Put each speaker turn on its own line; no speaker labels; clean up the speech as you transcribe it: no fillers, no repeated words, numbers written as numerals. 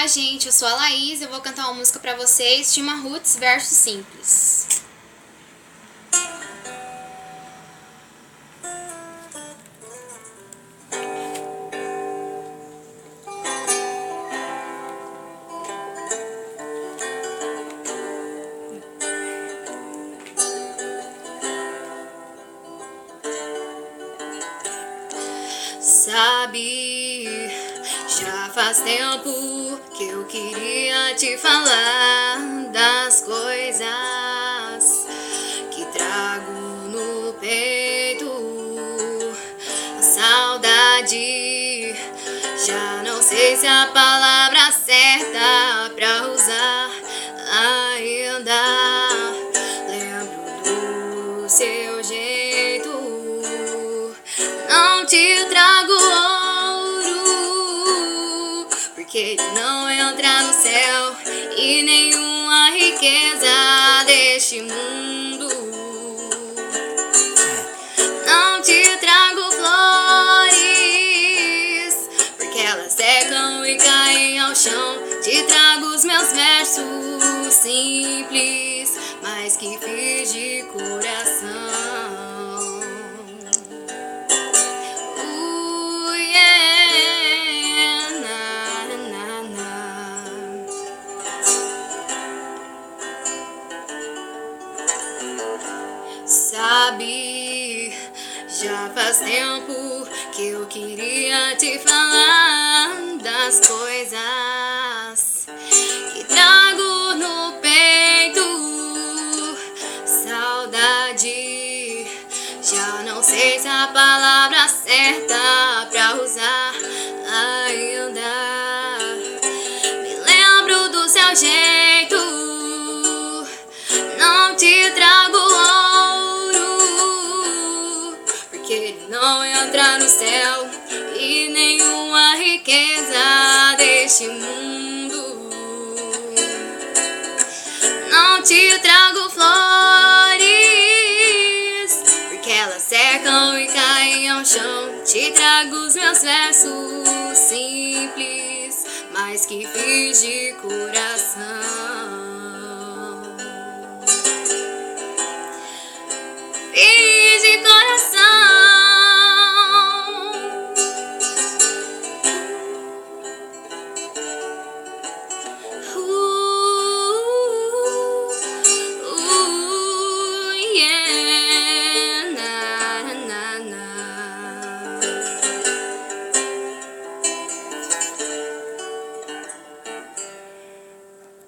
gente, eu sou a Laís, eu vou cantar uma música pra vocês, chama Roots Verso Simples. Sabe, já faz tempo que eu queria te falar das coisas que trago no peito. A saudade, já não sei se a palavra certa pra usar ainda. Lembro do seu jeito, não te trago ouro, porque ele não entra no céu, e nenhuma riqueza deste mundo. Não te trago flores, porque elas secam e caem ao chão. Te trago os meus versos simples, mas que fiz de coração. Sabe, já faz tempo que eu queria te falar das coisas que trago no peito. Saudade, já não sei se a palavra certa pra usar ainda. Me lembro do seu jeito, não te trago que ele não entra no céu, e nenhuma riqueza deste mundo. Não te trago flores, porque elas secam e caem ao chão. Te trago os meus versos simples, mas que fiz de coração.